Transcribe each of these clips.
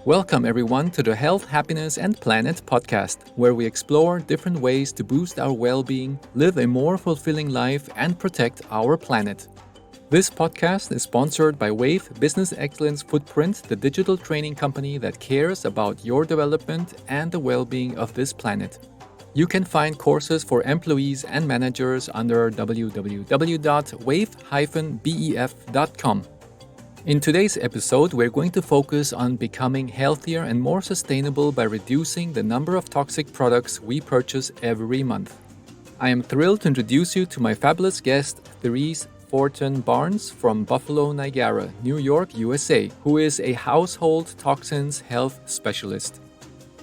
Welcome, everyone, to the Health, Happiness, and Planet podcast, where we explore different ways to boost our well being, live a more fulfilling life, and protect our planet. This podcast is sponsored by Wave Business Excellence Footprint, the digital training company that cares about your development and the well being of this planet. You can find courses for employees and managers under www.wave-bef.com. In today's episode, we're going to focus on becoming healthier and more sustainable by reducing the number of toxic products we purchase every month. I am thrilled to introduce you to my fabulous guest, Therese Forton-Barnes from Buffalo, Niagara, New York, USA, who is a Household Toxins Health Specialist.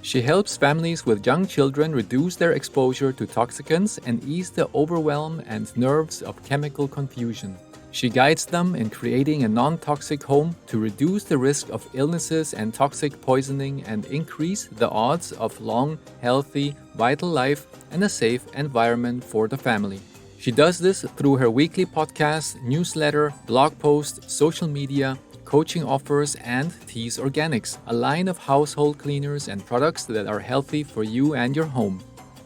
She helps families with young children reduce their exposure to toxicants and ease the overwhelm and nerves of chemical confusion. She guides them in creating a non-toxic home to reduce the risk of illnesses and toxic poisoning and increase the odds of long, healthy, vital life and a safe environment for the family. She does this through her weekly podcast, newsletter, blog post, social media, coaching offers, and Tease Organics, a line of household cleaners and products that are healthy for you and your home.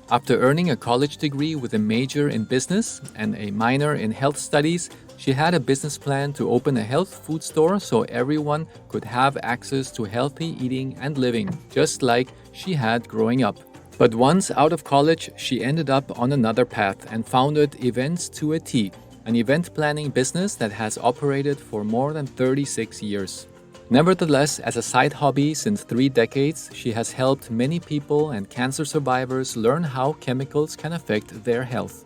After earning a college degree with a major in business and a minor in health studies, she had a business plan to open a health food store so everyone could have access to healthy eating and living, just like she had growing up. But once out of college, she ended up on another path and founded Events to a T, an event planning business that has operated for more than 36 years. Nevertheless, as a side hobby since 3 decades, she has helped many people and cancer survivors learn how chemicals can affect their health.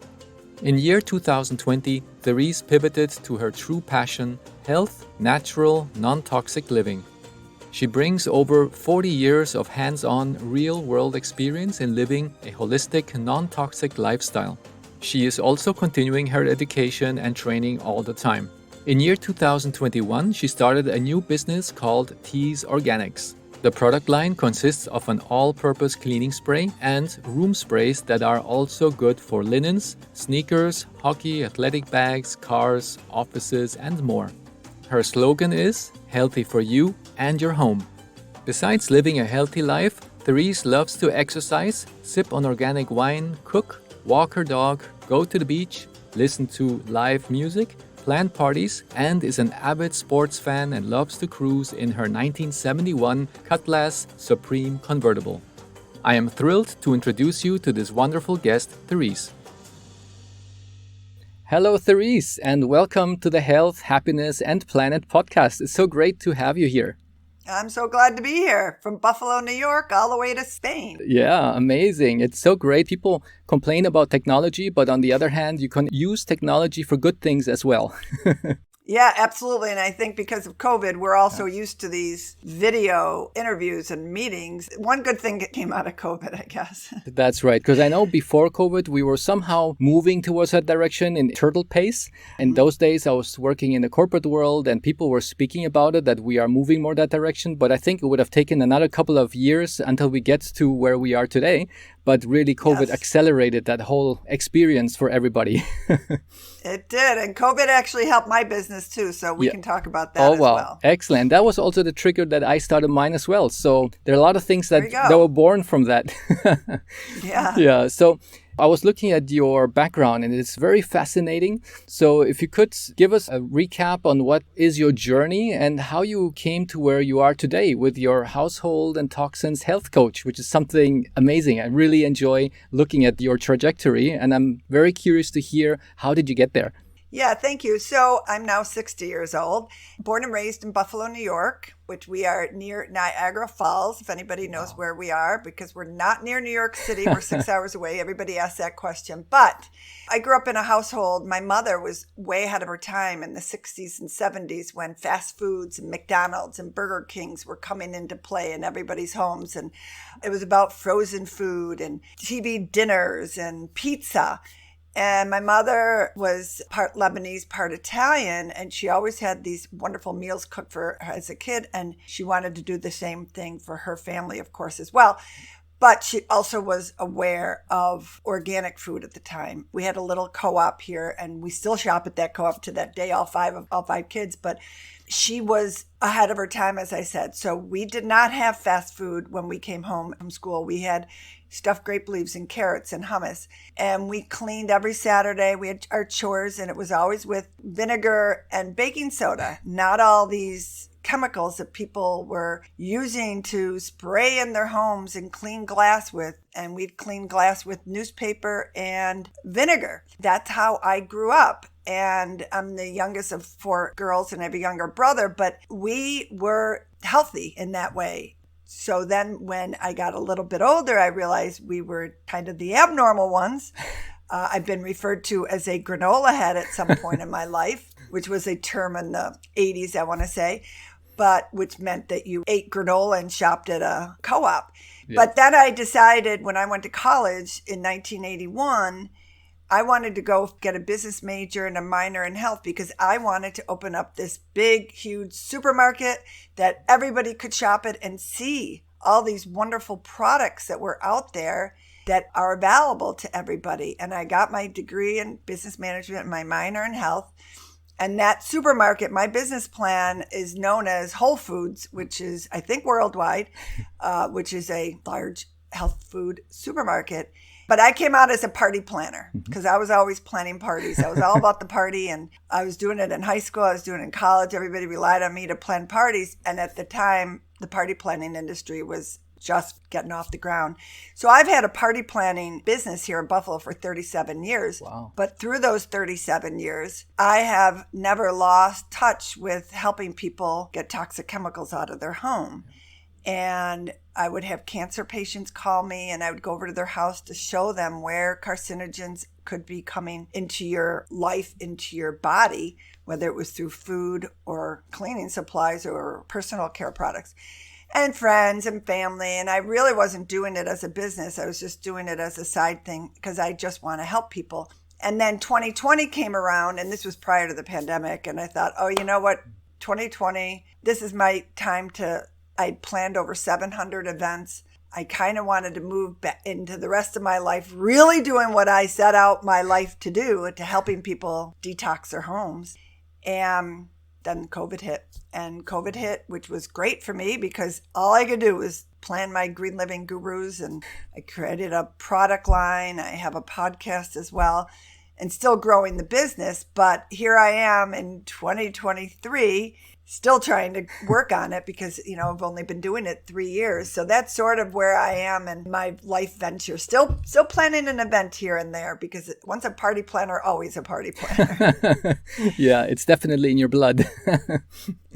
In year 2020, Therese pivoted to her true passion, health, natural, non-toxic living. She brings over 40 years of hands-on, real-world experience in living a holistic, non-toxic lifestyle. She is also continuing her education and training all the time. In year 2021, she started a new business called Tease Organics. The product line consists of an all-purpose cleaning spray and room sprays that are also good for linens, sneakers, hockey, athletic bags, cars, offices, and more. Her slogan is, healthy for you and your home. Besides living a healthy life, Therese loves to exercise, sip on organic wine, cook, walk her dog, go to the beach, listen to live music, plan parties, and is an avid sports fan and loves to cruise in her 1971 Cutlass Supreme convertible. I am thrilled to introduce you to this wonderful guest, Therese. Hello, Therese, and welcome to the Health, Happiness, and Planet podcast. It's so great to have you here. I'm so glad to be here from Buffalo, New York, all the way to Spain. Yeah, amazing. It's so great. People complain about technology, but on the other hand, you can use technology for good things as well. Yeah, absolutely. And I think because of COVID, we're also used to these video interviews and meetings. One good thing that came out of COVID, I guess. That's right. Because I know before COVID, we were somehow moving towards that direction in turtle pace. In those days, I was working in the corporate world and people were speaking about it, that we are moving more that direction. But I think it would have taken another couple of years until we get to where we are today. But really, COVID accelerated that whole experience for everybody. It did. And COVID actually helped my business too. So we can talk about that as well. Excellent. That was also the trigger that I started mine as well. So there are a lot of things that were born from that. Yeah. So I was looking at your background and it's very fascinating. So if you could give us a recap on what is your journey and how you came to where you are today with your Household and Toxins Health Coach, which is something amazing. I really enjoy looking at your trajectory and I'm very curious to hear, how did you get there? Yeah, thank you. So I'm now 60 years old, born and raised in Buffalo, New York, which we are near Niagara Falls, if anybody knows where we are, because we're not near New York City. We're 6 hours away. Everybody asks that question. But I grew up in a household. My mother was way ahead of her time in the 60s and 70s when fast foods and McDonald's and Burger Kings were coming into play in everybody's homes. And it was about frozen food and TV dinners and pizza. And my mother was part Lebanese, part Italian, and she always had these wonderful meals cooked for her as a kid, and she wanted to do the same thing for her family, of course, as well. But she also was aware of organic food at the time. We had a little co-op here, and we still shop at that co-op to that day, all five kids. But she was ahead of her time, as I said. So we did not have fast food when we came home from school. We had stuffed grape leaves and carrots and hummus. And we cleaned every Saturday. We had our chores, and it was always with vinegar and baking soda, not all these chemicals that people were using to spray in their homes and clean glass with. And we'd clean glass with newspaper and vinegar. That's how I grew up. And I'm the youngest of 4 girls, and I have a younger brother, but we were healthy in that way. So then when I got a little bit older, I realized we were kind of the abnormal ones. I've been referred to as a granola head at some point in my life, which was a term in the 80s, I want to say, but which meant that you ate granola and shopped at a co-op. Yeah. But then I decided when I went to college in 1981, I wanted to go get a business major and a minor in health because I wanted to open up this big, huge supermarket that everybody could shop at and see all these wonderful products that were out there that are available to everybody. And I got my degree in business management and my minor in health. And that supermarket, my business plan is known as Whole Foods, which is, I think, worldwide, which is a large health food supermarket. But I came out as a party planner because I was always planning parties. I was all about the party, and I was doing it in high school. I was doing it in college. Everybody relied on me to plan parties. And at the time, the party planning industry was just getting off the ground. So I've had a party planning business here in Buffalo for 37 years. Wow. But through those 37 years, I have never lost touch with helping people get toxic chemicals out of their home. And I would have cancer patients call me, and I would go over to their house to show them where carcinogens could be coming into your life, into your body, whether it was through food or cleaning supplies or personal care products, and friends and family. And I really wasn't doing it as a business. I was just doing it as a side thing because I just want to help people. And then 2020 came around, and this was prior to the pandemic. And I thought, oh, you know what? 2020, this is my time to... I planned over 700 events. I kind of wanted to move back into the rest of my life, really doing what I set out my life to do, to helping people detox their homes. And then COVID hit. And COVID hit, which was great for me because all I could do was plan my Green Living Gurus. And I created a product line. I have a podcast as well, and still growing the business. But here I am in 2023, still trying to work on it because, you know, I've only been doing it 3 years. So that's sort of where I am in my life venture. Still planning an event here and there because once a party planner, always a party planner. Yeah, it's definitely in your blood.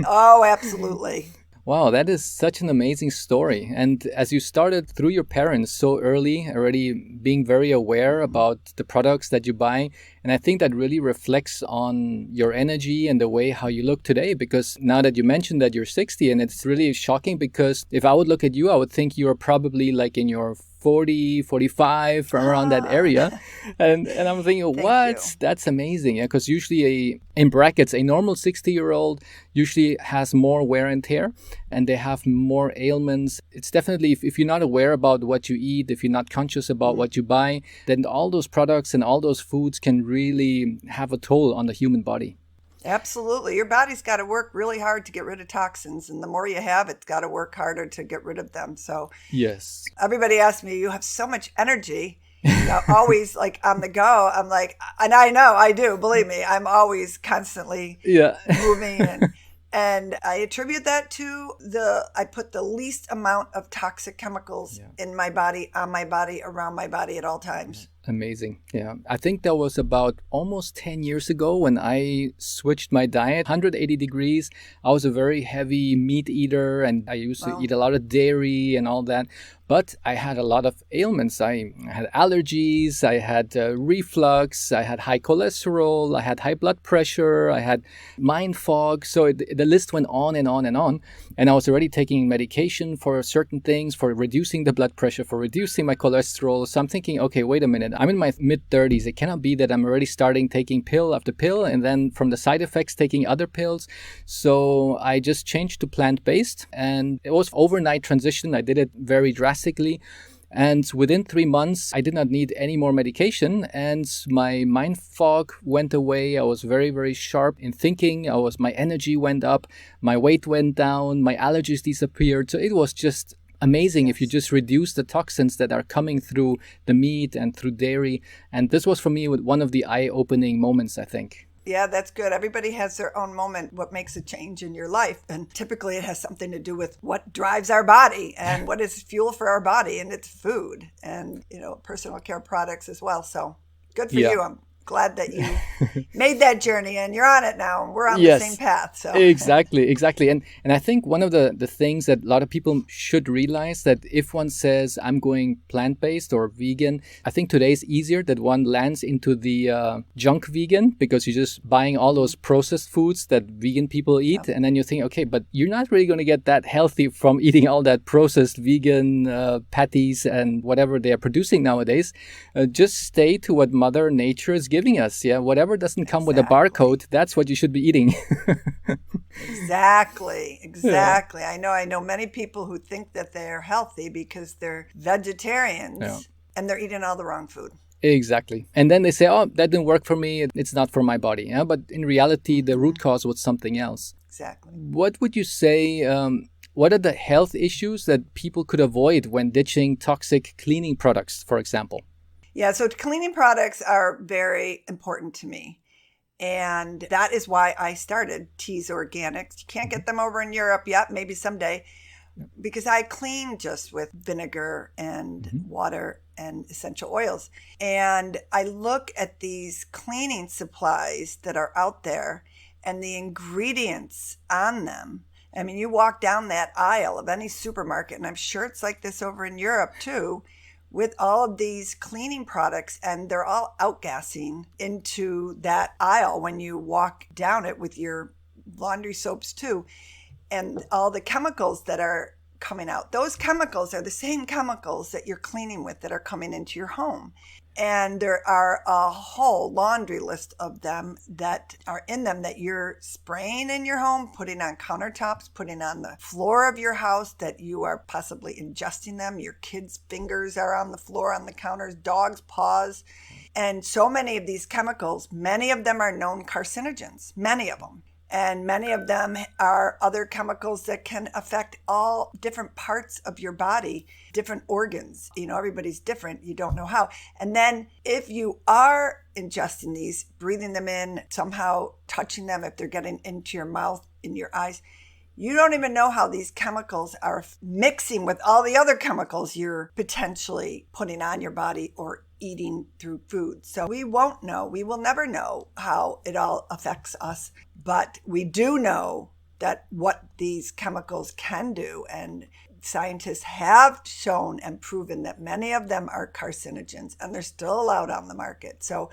Oh, absolutely. Wow, that is such an amazing story. And as you started through your parents so early, already being very aware about the products that you buy, and I think that really reflects on your energy and the way how you look today. Because now that you mentioned that you're 60, and it's really shocking because if I would look at you, I would think you're probably like in your 40, 45, around that area. And I'm thinking, what? That's amazing. Yeah, because usually in brackets, a normal 60-year-old usually has more wear and tear and they have more ailments. It's definitely, if you're not aware about what you eat, if you're not conscious about what you buy, then all those products and all those foods can really have a toll on the human body. Absolutely. Your body's got to work really hard to get rid of toxins. And the more you have, it's got to work harder to get rid of them. So yes, everybody asks me, you have so much energy, you know, always like on the go. I'm like, and I know I do, believe me, I'm always constantly moving. And I attribute that to I put the least amount of toxic chemicals in my body, on my body, around my body at all times. Amazing. Yeah. I think that was about almost 10 years ago when I switched my diet, 180 degrees. I was a very heavy meat eater and I used to eat a lot of dairy and all that. But I had a lot of ailments. I had allergies, I had reflux, I had high cholesterol, I had high blood pressure, I had mind fog. So the list went on and on and on. And I was already taking medication for certain things, for reducing the blood pressure, for reducing my cholesterol. So I'm thinking, okay, wait a minute. I'm in my mid-30s. It cannot be that I'm already starting taking pill after pill and then from the side effects taking other pills. So I just changed to plant-based and it was overnight transition. I did it very drastically. And within 3 months, I did not need any more medication, and my mind fog went away. I was very, very sharp in thinking. My energy went up, my weight went down, my allergies disappeared. So it was just amazing if you just reduce the toxins that are coming through the meat and through dairy. And this was for me one of the eye-opening moments, I think. Yeah, that's good. Everybody has their own moment, what makes a change in your life. And typically it has something to do with what drives our body and what is fuel for our body. And it's food and, personal care products as well. So good for you. I'm glad that you made that journey and you're on it now. We're on the same path. So Exactly. And I think one of the things that a lot of people should realize, that if one says I'm going plant-based or vegan, I think today is easier that one lands into the junk vegan, because you're just buying all those processed foods that vegan people eat. And then you think, okay, but you're not really going to get that healthy from eating all that processed vegan patties and whatever they are producing nowadays. Just stay to what Mother Nature is giving us. Whatever doesn't come with a barcode, that's what you should be eating. Exactly. Yeah. I know many people who think that they're healthy because they're vegetarians and they're eating all the wrong food. Exactly. And then they say, oh, that didn't work for me, it's not for my body. But in reality, the root cause was something else. Exactly. What would you say, what are the health issues that people could avoid when ditching toxic cleaning products, for example? Yeah, so cleaning products are very important to me. And that is why I started Tease Organics. You can't get them over in Europe yet, maybe someday, because I clean just with vinegar and water and essential oils. And I look at these cleaning supplies that are out there and the ingredients on them. I mean, you walk down that aisle of any supermarket, and I'm sure it's like this over in Europe too, with all of these cleaning products, and they're all outgassing into that aisle when you walk down it with your laundry soaps too. And all the chemicals that are coming out, those chemicals are the same chemicals that you're cleaning with that are coming into your home. And there are a whole laundry list of them that are in them that you're spraying in your home, putting on countertops, putting on the floor of your house, that you are possibly ingesting them. Your kids' fingers are on the floor, on the counters, dogs' paws. And so many of these chemicals, many of them are known carcinogens, many of them. And many of them are other chemicals that can affect all different parts of your body, different organs. Everybody's different. You don't know how. And then if you are ingesting these, breathing them in, somehow touching them, if they're getting into your mouth, in your eyes, you don't even know how these chemicals are mixing with all the other chemicals you're potentially putting on your body or eating through food. So we won't know. We will never know how it all affects us. But we do know that what these chemicals can do, and scientists have shown and proven that many of them are carcinogens, and they're still allowed on the market. So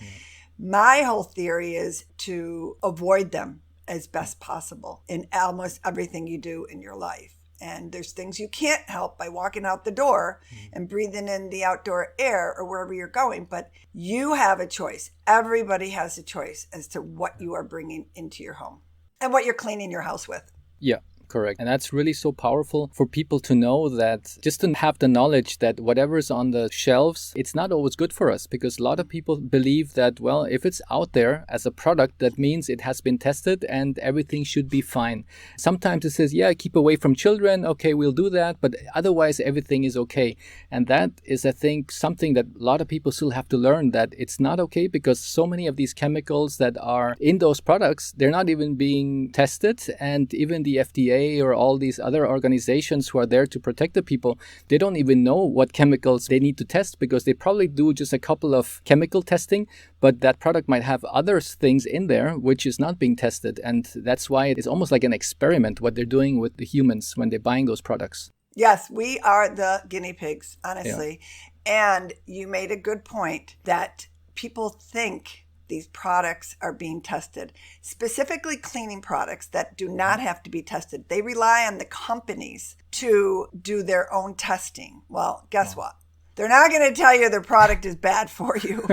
my whole theory is to avoid them as best possible in almost everything you do in your life. And there's things you can't help by walking out the door and breathing in the outdoor air or wherever you're going. But you have a choice. Everybody has a choice as to what you are bringing into your home and what you're cleaning your house with. Yeah. Correct. And that's really so powerful for people to know, that just to have the knowledge that whatever's on the shelves, it's not always good for us, because a lot of people believe that, well, if it's out there as a product, that means it has been tested and everything should be fine. Sometimes it says, yeah, keep away from children. Okay, we'll do that. But otherwise, everything is okay. And that is, I think, something that a lot of people still have to learn, that it's not okay, because so many of these chemicals that are in those products, they're not even being tested. And even the FDA or all these other organizations who are there to protect the people, they don't even know what chemicals they need to test, because they probably do just a couple of chemical testing, but that product might have other things in there which is not being tested. And that's why it's almost like an experiment what they're doing with the humans when they're buying those products. Yes, we are the guinea pigs, honestly. Yeah. And you made a good point that people think these products are being tested, specifically cleaning products that do not have to be tested. They rely on the companies to do their own testing. Well, guess what? They're not going to tell you their product is bad for you.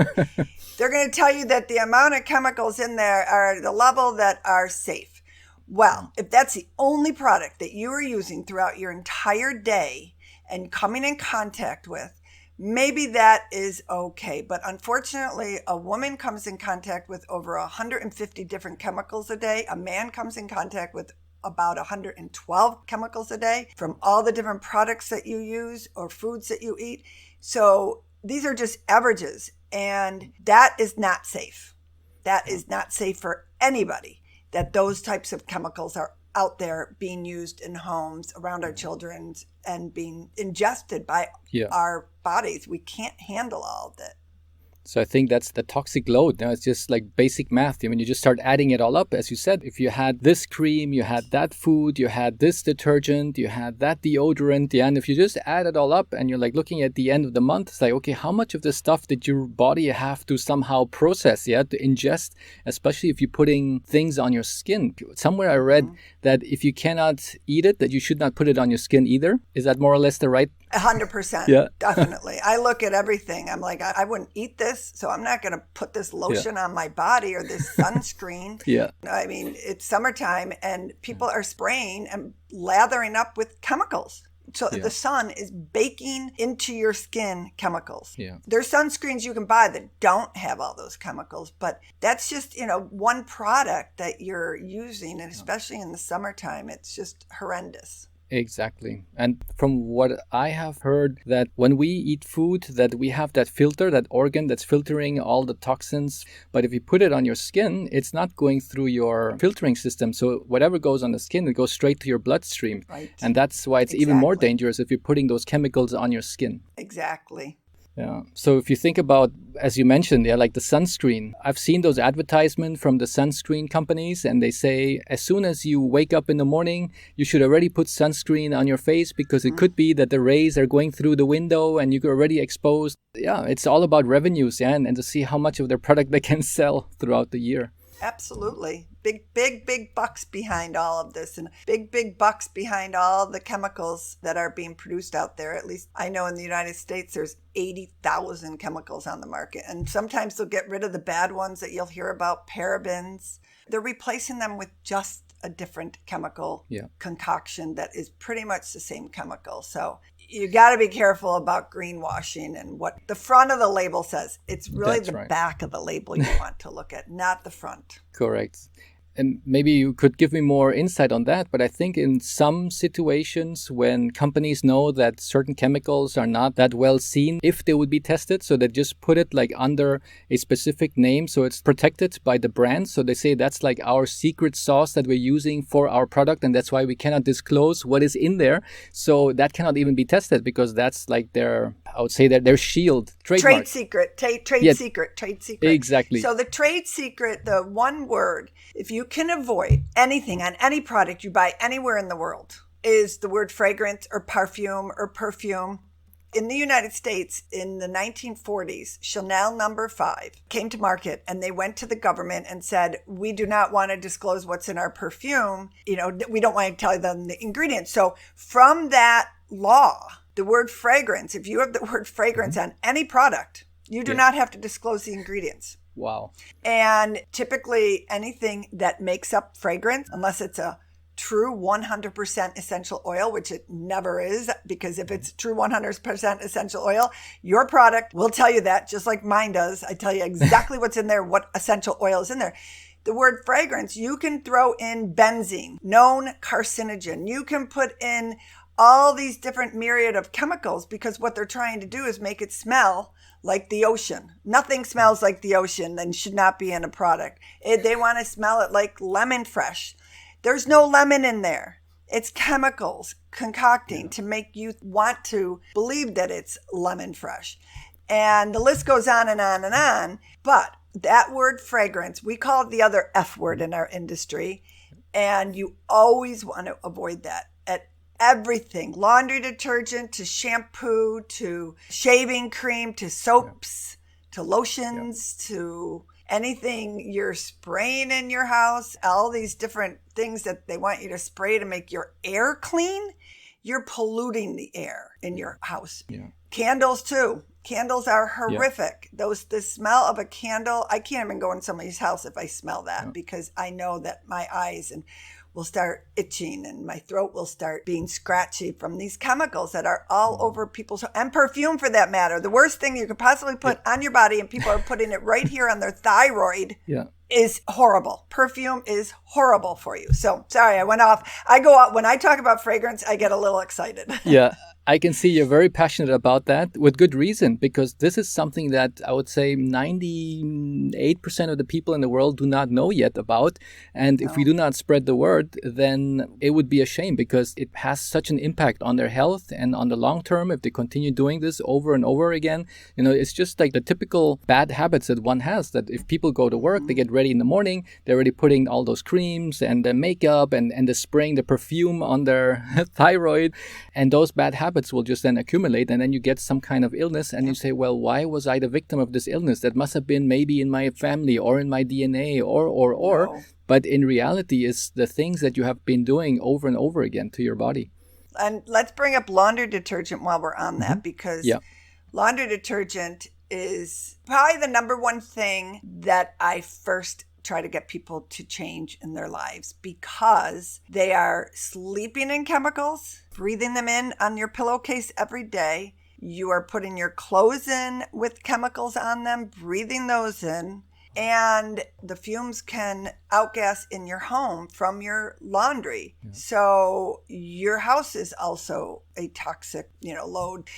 They're going to tell you that the amount of chemicals in there are the level that are safe. Well, if that's the only product that you are using throughout your entire day and coming in contact with, maybe that is okay. But unfortunately, a woman comes in contact with over 150 different chemicals a day. A man comes in contact with about 112 chemicals a day from all the different products that you use or foods that you eat. So these are just averages, and that is not safe. That is not safe for anybody, that those types of chemicals are out there being used in homes around our children and being ingested by our bodies. We can't handle all of it. So I think that's the toxic load. Now it's just like basic math. I mean, you just start adding it all up. As you said, if you had this cream, you had that food, you had this detergent, you had that deodorant, and if you just add it all up and you're like looking at the end of the month, it's like, okay, how much of this stuff did your body have to somehow process, to ingest, especially if you're putting things on your skin? Somewhere I read that if you cannot eat it, that you should not put it on your skin either. Is that more or less the right? 100%. Yeah. Definitely. I look at everything. I'm like, I wouldn't eat this, so I'm not going to put this lotion on my body or this sunscreen. I mean, it's summertime and people are spraying and lathering up with chemicals. So the sun is baking into your skin chemicals. There's sunscreens you can buy that don't have all those chemicals, but that's just, one product that you're using, and especially in the summertime, it's just horrendous. Exactly. And from what I have heard, that when we eat food, that we have that filter, that organ that's filtering all the toxins. But if you put it on your skin, it's not going through your filtering system. So whatever goes on the skin, it goes straight to your bloodstream. Right. And that's why it's even more dangerous if you're putting those chemicals on your skin. Exactly. Yeah. So if you think about, as you mentioned, like the sunscreen, I've seen those advertisements from the sunscreen companies, and they say as soon as you wake up in the morning, you should already put sunscreen on your face, because it could be that the rays are going through the window and you're already exposed. Yeah, it's all about revenues, and to see how much of their product they can sell throughout the year. Absolutely. Big bucks behind all of this, and big bucks behind all the chemicals that are being produced out there. At least I know in the United States, there's 80,000 chemicals on the market. And sometimes they'll get rid of the bad ones that you'll hear about, parabens. They're replacing them with just a different chemical concoction that is pretty much the same chemical. So you got to be careful about greenwashing and what the front of the label says. It's really back of the label you want to look at, not the front. Correct. And maybe you could give me more insight on that. But I think in some situations when companies know that certain chemicals are not that well seen, if they would be tested, so they just put it like under a specific name, so it's protected by the brand. So they say that's like our secret sauce that we're using for our product, and that's why we cannot disclose what is in there. So that cannot even be tested, because that's like their, I would say, their shield, trademark. Trade secret. Exactly. So the trade secret, the one word, if you can avoid anything on any product you buy anywhere in the world, is the word fragrance or perfume or perfume. In the United States, in the 1940s, Chanel No. 5 came to market, and they went to the government and said, we do not want to disclose what's in our perfume. We don't want to tell them the ingredients. So from that law, the word fragrance, if you have the word fragrance on any product, you do not have to disclose the ingredients. Wow. And typically anything that makes up fragrance, unless it's a true 100% essential oil, which it never is, because if it's true 100% essential oil, your product will tell you that, just like mine does. I tell you exactly what's in there, what essential oil is in there. The word fragrance, you can throw in benzene, known carcinogen. You can put in all these different myriad of chemicals, because what they're trying to do is make it smell like the ocean. Nothing smells like the ocean and should not be in a product. They want to smell it like lemon fresh. There's no lemon in there. It's chemicals concocting to make you want to believe that it's lemon fresh. And the list goes on and on and on. But that word fragrance, we call it the other F word in our industry. And you always want to avoid that at everything, laundry detergent to shampoo to shaving cream to soaps to lotions to anything you're spraying in your house, all these different things that they want you to spray to make your air clean. You're polluting the air in your house. Candles too. Candles are horrific. The smell of a candle, I can't even go in somebody's house if I smell that, because I know that my eyes, and will start itching and my throat will start being scratchy from these chemicals that are all over people's, and perfume for that matter. The worst thing you could possibly put on your body, and people are putting it right here on their thyroid, is horrible. Perfume is horrible for you. So sorry, I went off. I go out when I talk about fragrance, I get a little excited. Yeah. I can see you're very passionate about that with good reason, because this is something that I would say 98% of the people in the world do not know yet about. And if we do not spread the word, then it would be a shame, because it has such an impact on their health and on the long term. If they continue doing this over and over again, it's just like the typical bad habits that one has, that if people go to work, they get ready in the morning, they're already putting all those creams and the makeup and the spraying the perfume on their thyroid, and those bad habits will just then accumulate, and then you get some kind of illness, and you say, well, why was I the victim of this illness? That must have been maybe in my family or in my DNA or. No. But in reality, it's the things that you have been doing over and over again to your body. And let's bring up laundry detergent while we're on that, because laundry detergent is probably the number one thing that I first try to get people to change in their lives, because they are sleeping in chemicals, breathing them in on your pillowcase every day. You are putting your clothes in with chemicals on them, breathing those in, and the fumes can outgas in your home from your laundry. Yeah. So your house is also a toxic, load.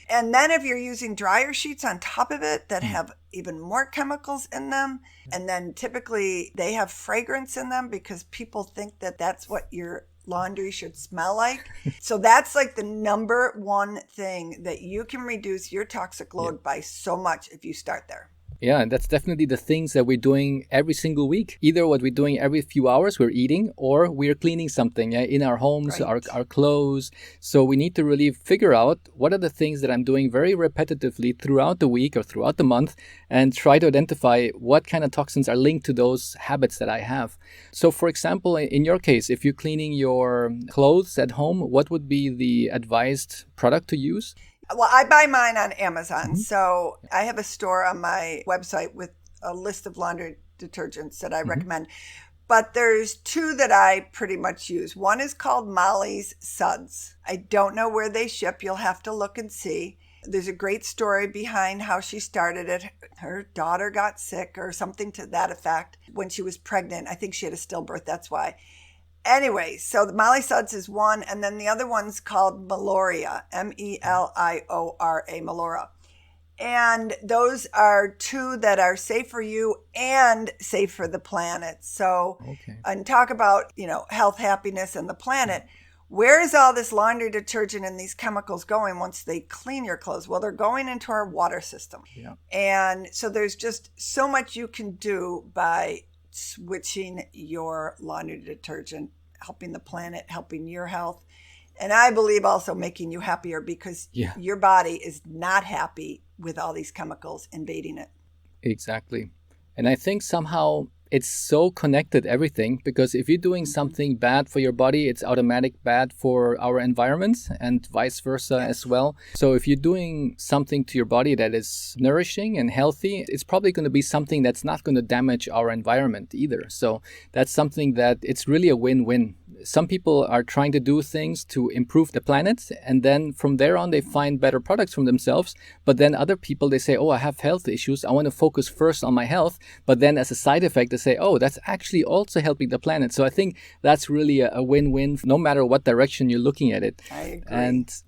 And then if you're using dryer sheets on top of it that have even more chemicals in them, and then typically they have fragrance in them because people think that that's what your laundry should smell like. So that's like the number one thing that you can reduce your toxic load by so much if you start there. Yeah, and that's definitely the things that we're doing every single week. Either what we're doing every few hours, we're eating, or we're cleaning something in our homes, our clothes. So we need to really figure out what are the things that I'm doing very repetitively throughout the week or throughout the month, and try to identify what kind of toxins are linked to those habits that I have. So for example, in your case, if you're cleaning your clothes at home, what would be the advised product to use? Well, I buy mine on Amazon. So I have a store on my website with a list of laundry detergents that I recommend. But there's two that I pretty much use. One is called Molly's Suds. I don't know where they ship. You'll have to look and see. There's a great story behind how she started it. Her daughter got sick or something to that effect when she was pregnant. I think she had a stillbirth. That's why. Anyway, so the Molly Suds is one, and then the other one's called Meloria, Meliora, Melora. And those are two that are safe for you and safe for the planet. So, and talk about, health, happiness, and the planet. Where is all this laundry detergent and these chemicals going once they clean your clothes? Well, they're going into our water system. Yeah. And so there's just so much you can do by switching your laundry detergent, helping the planet, helping your health. And I believe also making you happier, because your body is not happy with all these chemicals invading it. Exactly. And I think somehow it's so connected, everything, because if you're doing something bad for your body, it's automatic bad for our environment, and vice versa as well. So if you're doing something to your body that is nourishing and healthy, it's probably going to be something that's not going to damage our environment either. So that's something that it's really a win-win. Some people are trying to do things to improve the planet, and then from there on they find better products from themselves. But then other people, they say, I have health issues, I want to focus first on my health. But then as a side effect, they say, that's actually also helping the planet. So I think that's really a win-win, no matter what direction you're looking at it. I agree. And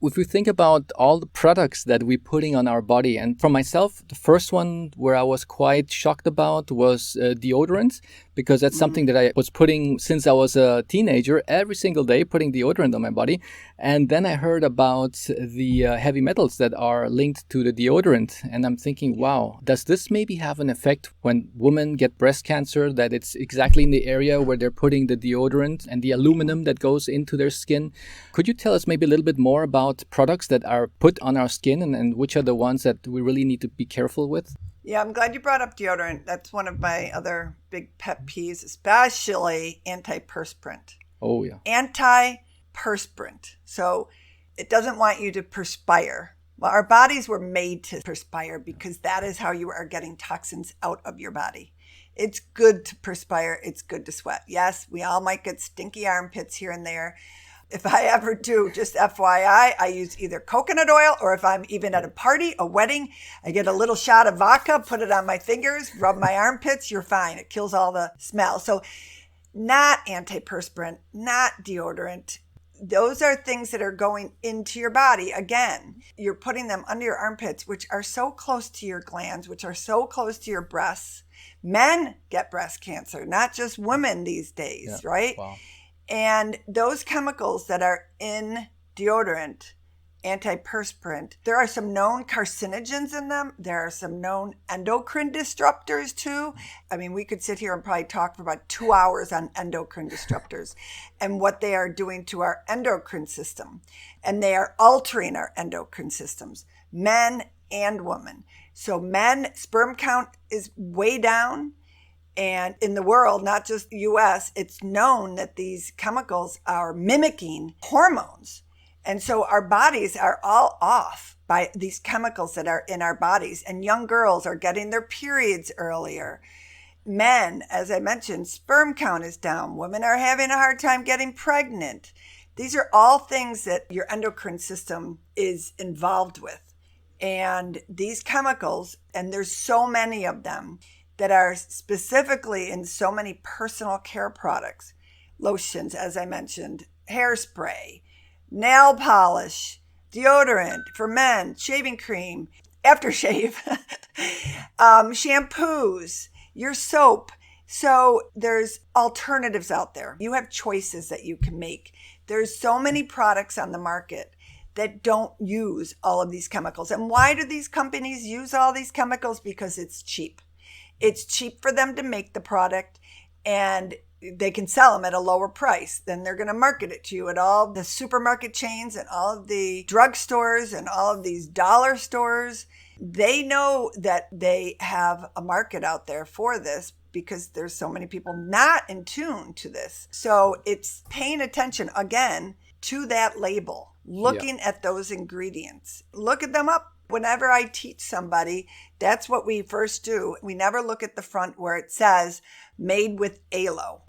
if we think about all the products that we're putting on our body, and for myself, the first one where I was quite shocked about was deodorant, because that's something that I was putting since I was a teenager, every single day, putting deodorant on my body. And then I heard about the heavy metals that are linked to the deodorant. And I'm thinking, wow, does this maybe have an effect when women get breast cancer, that it's exactly in the area where they're putting the deodorant and the aluminum that goes into their skin? Could you tell us maybe a little bit more about products that are put on our skin, and which are the ones that we really need to be careful with? Yeah, I'm glad you brought up deodorant. That's one of my other big pet peeves, especially anti-perspirant. Oh, yeah. Anti-perspirant. So it doesn't want you to perspire. Well, our bodies were made to perspire because that is how you are getting toxins out of your body. It's good to perspire. It's good to sweat. Yes, we all might get stinky armpits here and there. If I ever do, just FYI, I use either coconut oil, or if I'm even at a party, a wedding, I get a little shot of vodka, put it on my fingers, rub my armpits, you're fine. It kills all the smell. So not anti-perspirant, not deodorant. Those are things that are going into your body. Again, you're putting them under your armpits, which are so close to your glands, which are so close to your breasts. Men get breast cancer, not just women these days, right? Wow. And those chemicals that are in deodorant, anti-perspirant, there are some known carcinogens in them. There are some known endocrine disruptors too. I mean, we could sit here and probably talk for about 2 hours on endocrine disruptors and what they are doing to our endocrine system. And they are altering our endocrine systems, men and women. So men, sperm count is way down. And in the world, not just US, it's known that these chemicals are mimicking hormones. And so our bodies are all off by these chemicals that are in our bodies. And young girls are getting their periods earlier. Men, as I mentioned, sperm count is down. Women are having a hard time getting pregnant. These are all things that your endocrine system is involved with. And these chemicals, and there's so many of them, that are specifically in so many personal care products, lotions, as I mentioned, hairspray, nail polish, deodorant for men, shaving cream, aftershave, shampoos, your soap. So there's alternatives out there. You have choices that you can make. There's so many products on the market that don't use all of these chemicals. And why do these companies use all these chemicals? Because it's cheap. It's cheap for them to make the product, and they can sell them at a lower price. Then they're going to market it to you at all the supermarket chains and all of the drugstores and all of these dollar stores. They know that they have a market out there for this because there's so many people not in tune to this. So it's paying attention again to that label, looking at those ingredients. Look at them up. Whenever I teach somebody, that's what we first do. We never look at the front where it says made with aloe.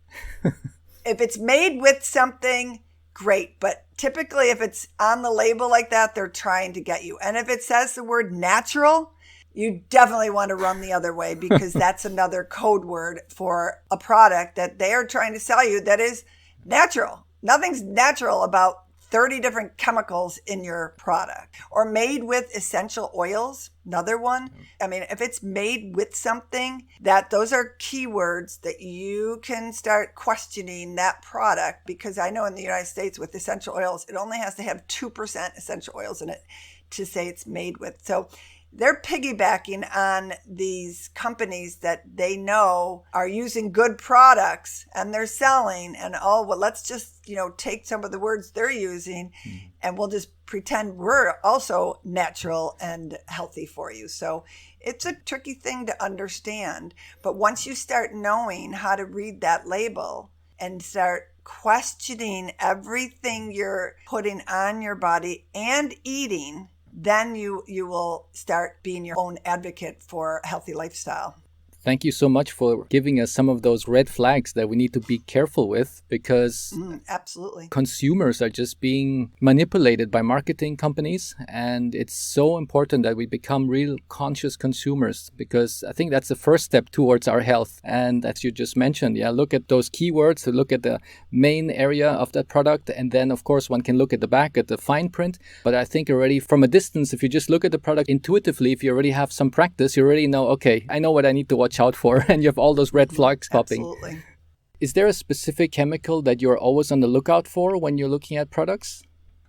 If it's made with something, great. But typically if it's on the label like that, they're trying to get you. And if it says the word natural, you definitely want to run the other way, because that's another code word for a product that they are trying to sell you that is natural. Nothing's natural about 30 different chemicals in your product. Or made with essential oils, another one. I mean, if it's made with something, that those are keywords that you can start questioning that product, because I know in the United States with essential oils, it only has to have 2% essential oils in it to say it's made with. So they're piggybacking on these companies that they know are using good products and they're selling, and let's just, take some of the words they're using and we'll just pretend we're also natural and healthy for you. So it's a tricky thing to understand. But once you start knowing how to read that label and start questioning everything you're putting on your body and eating, then you will start being your own advocate for a healthy lifestyle. Thank you so much for giving us some of those red flags that we need to be careful with, because absolutely, consumers are just being manipulated by marketing companies. And it's so important that we become real conscious consumers, because I think that's the first step towards our health. And as you just mentioned, look at those keywords, to look at the main area of that product. And then, of course, one can look at the back, at the fine print. But I think already from a distance, if you just look at the product intuitively, if you already have some practice, you already know, okay, I know what I need to watch out for, and you have all those red flags popping. Absolutely. Is there a specific chemical that you're always on the lookout for when you're looking at products?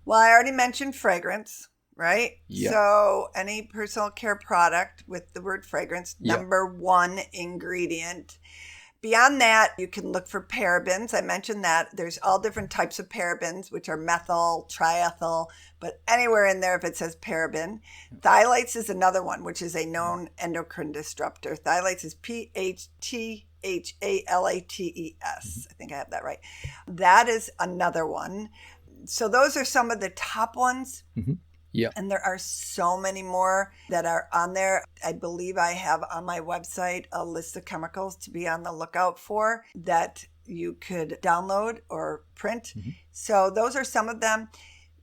Well, I already mentioned fragrance, right? Yeah. So any personal care product with the word fragrance, number one ingredient. Beyond that, you can look for parabens. I mentioned that there's all different types of parabens, which are methyl, triethyl, but anywhere in there if it says paraben. Phthalates is another one, which is a known endocrine disruptor. Phthalates is PHTHALATES. I think I have that right. That is another one. So those are some of the top ones. Mm-hmm. Yeah. And there are so many more that are on there. I believe I have on my website a list of chemicals to be on the lookout for that you could download or print. So those are some of them.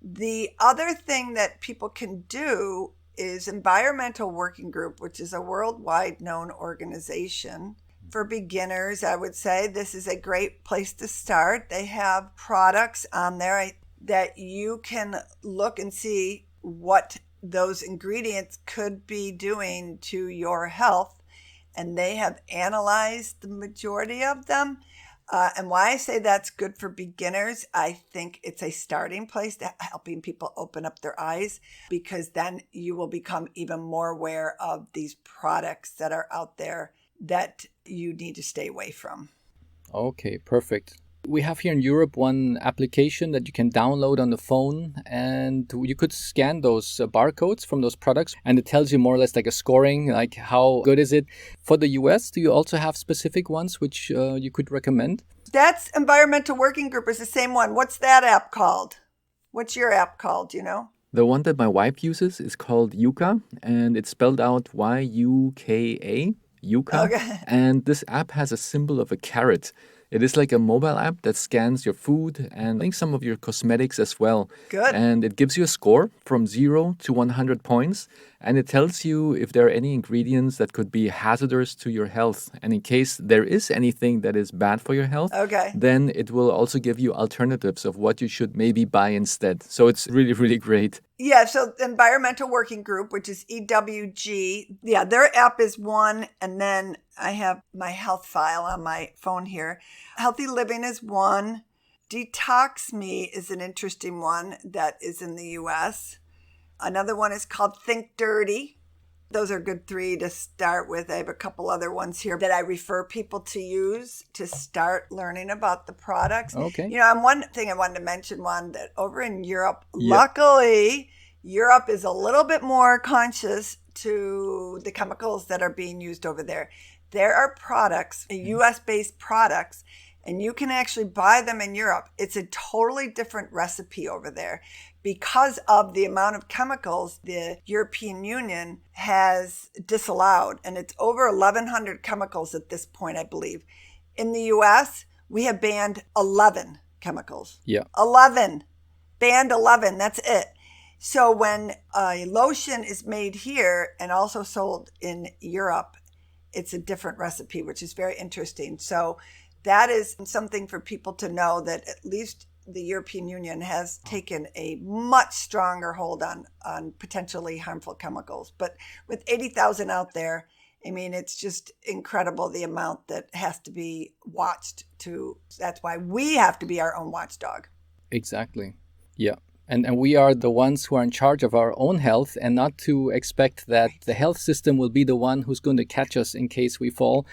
The other thing that people can do is Environmental Working Group, which is a worldwide known organization. For beginners, I would say this is a great place to start. They have products on there that you can look and see what those ingredients could be doing to your health. And they have analyzed the majority of them. And why I say that's good for beginners, I think it's a starting place to helping people open up their eyes, because then you will become even more aware of these products that are out there that you need to stay away from. Okay, perfect. We have here in Europe one application that you can download on the phone, and you could scan those barcodes from those products, and it tells you more or less like a scoring, like how good is it. For the US, do you also have specific ones which you could recommend? That's Environmental Working Group is the same one. What's that app called? What's your app called, do you know? The one that my wife uses is called Yuka, and it's spelled out Yuka. Yuka. Okay. And this app has a symbol of a carrot. It is like a mobile app that scans your food and I think some of your cosmetics as well. Good. And it gives you a score from 0 to 100 points. And it tells you if there are any ingredients that could be hazardous to your health. And in case there is anything that is bad for your health, then it will also give you alternatives of what you should maybe buy instead. So it's really, really great. Yeah, so Environmental Working Group, which is EWG, yeah, their app is one. And then I have my health file on my phone here. Healthy Living is one. Detox Me is an interesting one that is in the US. Another one is called Think Dirty. Those are good 3 to start with. I have a couple other ones here that I refer people to use to start learning about the products. Okay. You know, and one thing I wanted to mention, that over in Europe, luckily, Europe is a little bit more conscious to the chemicals that are being used over there. There are products, US-based products, and you can actually buy them in Europe. It's a totally different recipe over there because of the amount of chemicals the European Union has disallowed. And it's over 1,100 chemicals at this point, I believe. In the US, we have banned 11 chemicals. Yeah. 11. Banned 11. That's it. So when a lotion is made here and also sold in Europe, it's a different recipe, which is very interesting. So that is something for people to know, that at least the European Union has taken a much stronger hold on potentially harmful chemicals. But with 80,000 out there, I mean, it's just incredible the amount that has to be watched. That's why we have to be our own watchdog. Exactly. Yeah. And we are the ones who are in charge of our own health, and not to expect that the health system will be the one who's going to catch us in case we fall.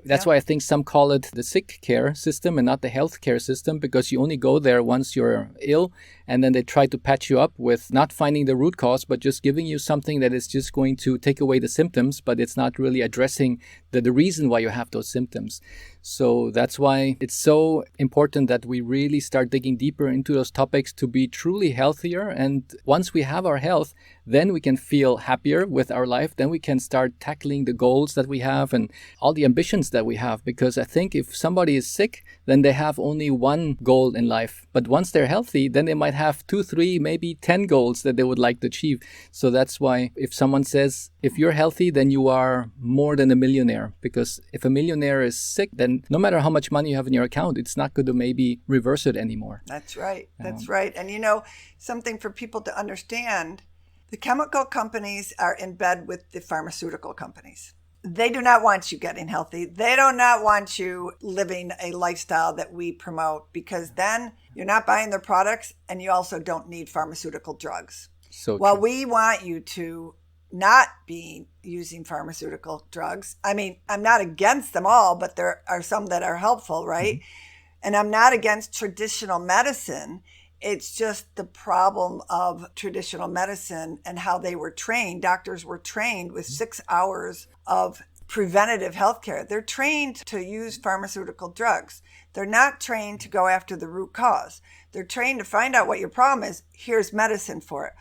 That's why I think some call it the sick care system and not the health care system, because you only go there once you're ill, and then they try to patch you up with not finding the root cause, but just giving you something that is just going to take away the symptoms, but it's not really addressing the reason why you have those symptoms. So that's why it's so important that we really start digging deeper into those topics to be truly healthier. And once we have our health, then we can feel happier with our life. Then we can start tackling the goals that we have and all the ambitions that we have. Because I think if somebody is sick, then they have only one goal in life. But once they're healthy, then they might have 2, 3, maybe 10 goals that they would like to achieve. So that's why if someone says, if you're healthy, then you are more than a millionaire. Because if a millionaire is sick, then no matter how much money you have in your account, it's not going to maybe reverse it anymore. That's right. That's right. And you know, something for people to understand, the chemical companies are in bed with the pharmaceutical companies. They do not want you getting healthy. They do not want you living a lifestyle that we promote, because then you're not buying their products and you also don't need pharmaceutical drugs. So well, we want you to not be using pharmaceutical drugs. I mean, I'm not against them all, but there are some that are helpful, right? Mm-hmm. And I'm not against traditional medicine. It's just the problem of traditional medicine and how they were trained. Doctors were trained with 6 hours of preventative healthcare. They're trained to use pharmaceutical drugs. They're not trained to go after the root cause. They're trained to find out what your problem is. Here's medicine for it.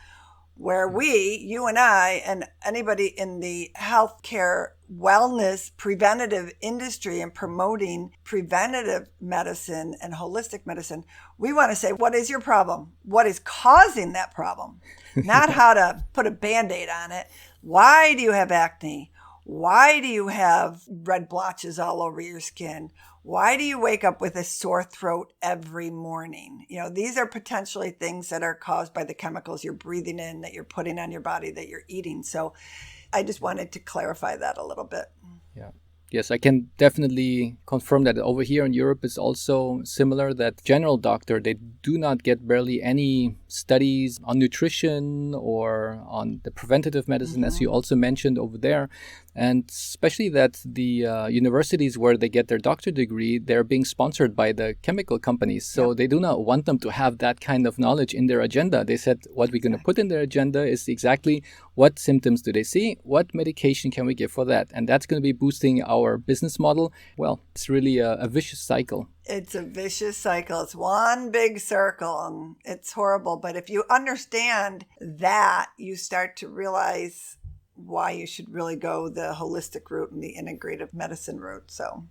Where you and I, and anybody in the healthcare, wellness, preventative industry and promoting preventative medicine and holistic medicine, we want to say, what is your problem? What is causing that problem? Not how to put a Band-Aid on it. Why do you have acne? Why do you have red blotches all over your skin? Why do you wake up with a sore throat every morning? These are potentially things that are caused by the chemicals you're breathing in, that you're putting on your body, that you're eating. So I just wanted to clarify that a little bit. Yeah. Yes, I can definitely confirm that over here in Europe is also similar, that general doctor, they do not get barely any studies on nutrition or on the preventative medicine, as you also mentioned over there. And especially that the universities where they get their doctor degree, they're being sponsored by the chemical companies. So they do not want them to have that kind of knowledge in their agenda. They said what we're going to put in their agenda is exactly what symptoms do they see, what medication can we give for that. And that's going to be boosting our business model. Well, it's really a vicious cycle. It's a vicious cycle. It's one big circle and it's horrible. But if you understand that, you start to realize why you should really go the holistic route and the integrative medicine route. So,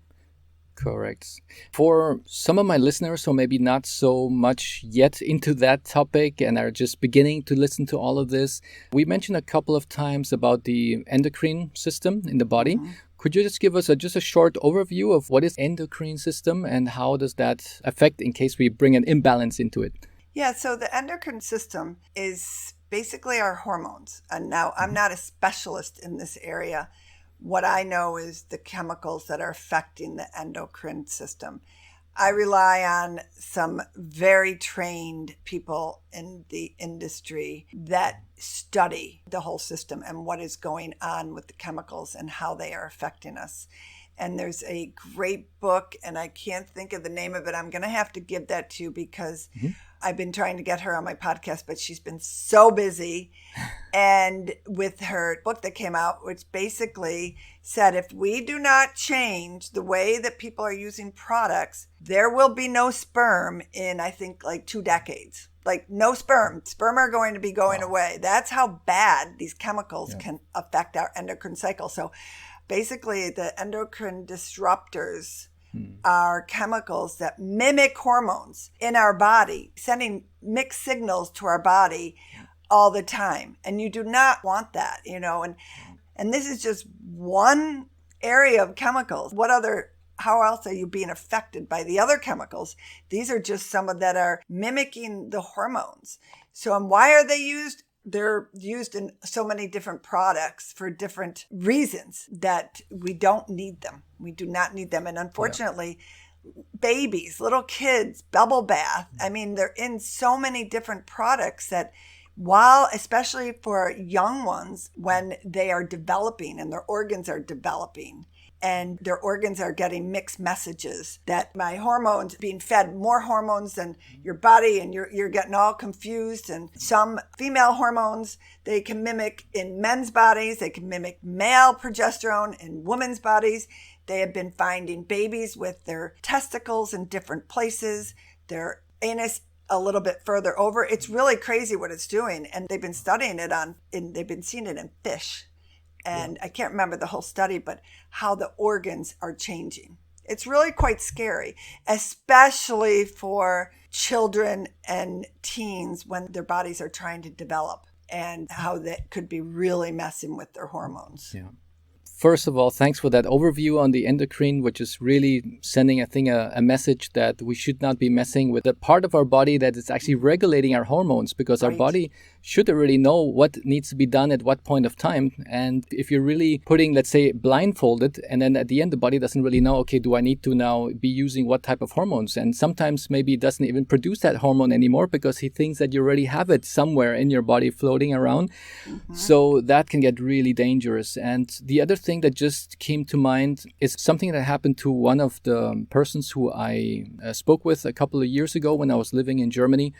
correct. For some of my listeners who maybe not so much yet into that topic and are just beginning to listen to all of this, we mentioned a couple of times about the endocrine system in the body. Could you just give us just a short overview of what is endocrine system and how does that affect in case we bring an imbalance into it? Yeah, so the endocrine system is basically our hormones. And now I'm not a specialist in this area. What I know is the chemicals that are affecting the endocrine system. I rely on some very trained people in the industry that study the whole system and what is going on with the chemicals and how they are affecting us. And there's a great book, and I can't think of the name of it. I'm going to have to give that to you because I've been trying to get her on my podcast, but she's been so busy. And with her book that came out, which basically said, if we do not change the way that people are using products, there will be no sperm in, I think, like 2 decades. Like no sperm. Sperm are going to be going away. That's how bad these chemicals can affect our endocrine cycle. So basically, the endocrine disruptors are chemicals that mimic hormones in our body, sending mixed signals to our body all the time. And you do not want that, and this is just one area of chemicals. How else are you being affected by the other chemicals? These are just some of that are mimicking the hormones. So, and why are they used? They're used in so many different products for different reasons that we don't need them. We do not need them. And unfortunately, babies, little kids, bubble bath, they're in so many different products that while, especially for young ones, when they are developing and their organs are developing, and their organs are getting mixed messages that my hormones being fed more hormones than your body, and you're getting all confused. And some female hormones, they can mimic in men's bodies. They can mimic male progesterone in women's bodies. They have been finding babies with their testicles in different places, their anus a little bit further over. It's really crazy what it's doing. And they've been studying it they've been seeing it in fish. And I can't remember the whole study, but how the organs are changing. It's really quite scary, especially for children and teens when their bodies are trying to develop, and how that could be really messing with their hormones. Yeah. First of all, thanks for that overview on the endocrine, which is really sending, I think, a message that we should not be messing with the part of our body that is actually regulating our hormones, because our body should already know what needs to be done at what point of time. And if you're really putting, let's say, blindfolded, and then at the end, the body doesn't really know, okay, do I need to now be using what type of hormones? And sometimes maybe it doesn't even produce that hormone anymore because he thinks that you already have it somewhere in your body floating around. So that can get really dangerous. And the other thing that just came to mind is something that happened to one of the persons who I spoke with a couple of years ago when I was living in Germany,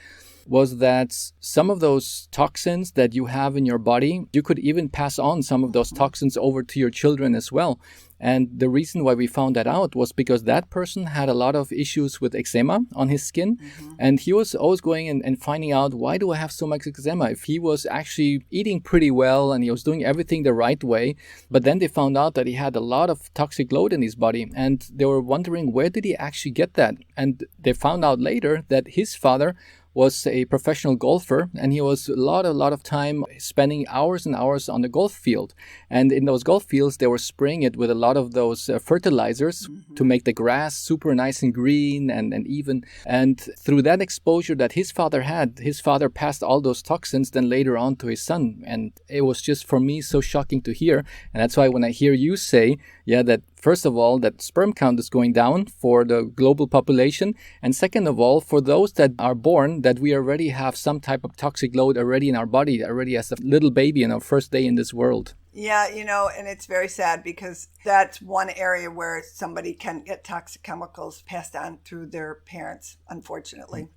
was that some of those toxins that you have in your body, you could even pass on some of those toxins over to your children as well. And the reason why we found that out was because that person had a lot of issues with eczema on his skin. And he was always going and finding out, why do I have so much eczema? If he was actually eating pretty well and he was doing everything the right way, but then they found out that he had a lot of toxic load in his body. And they were wondering, where did he actually get that? And they found out later that his father was a professional golfer, and he was a lot of time spending hours and hours on the golf field. And in those golf fields, they were spraying it with a lot of those fertilizers to make the grass super nice and green and even. And through that exposure that his father had, his father passed all those toxins then later on to his son. And it was just, for me, so shocking to hear. And that's why when I hear you say, that first of all, that sperm count is going down for the global population. And second of all, for those that are born, that we already have some type of toxic load already in our body, already as a little baby in our first day in this world. Yeah, and it's very sad because that's one area where somebody can get toxic chemicals passed on through their parents, unfortunately.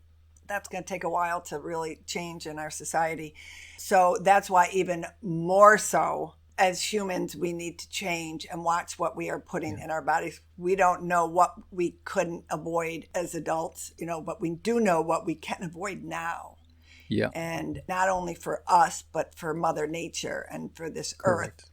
That's going to take a while to really change in our society. So that's why even more so, as humans, we need to change and watch what we are putting in our bodies. We don't know what we couldn't avoid as adults, but we do know what we can avoid now. Yeah. And not only for us, but for Mother Nature and for this Correct. earth.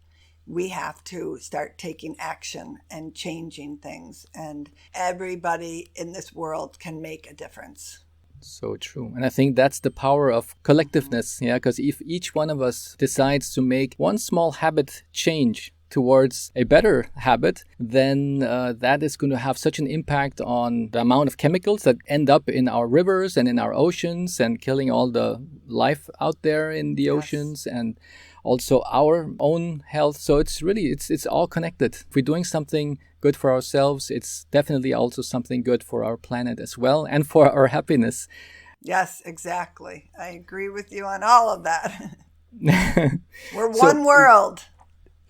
We have to start taking action and changing things. And everybody in this world can make a difference. So true. And I think that's the power of collectiveness, because if each one of us decides to make one small habit change towards a better habit, then that is going to have such an impact on the amount of chemicals that end up in our rivers and in our oceans and killing all the life out there in the oceans and also our own health. So it's really, it's all connected. If we're doing something good for ourselves, it's definitely also something good for our planet as well and for our happiness. Yes, exactly. I agree with you on all of that. We're one world.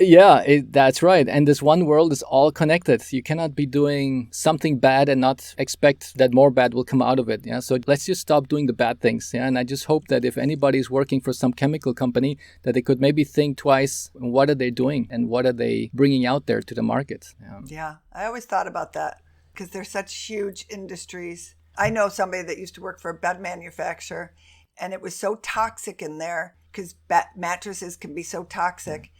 Yeah, that's right. And this one world is all connected. You cannot be doing something bad and not expect that more bad will come out of it. Yeah. So let's just stop doing the bad things. Yeah. And I just hope that if anybody is working for some chemical company, that they could maybe think twice, what are they doing and what are they bringing out there to the market? Yeah. I always thought about that because they're such huge industries. I know somebody that used to work for a bed manufacturer, and it was so toxic in there because mattresses can be so toxic.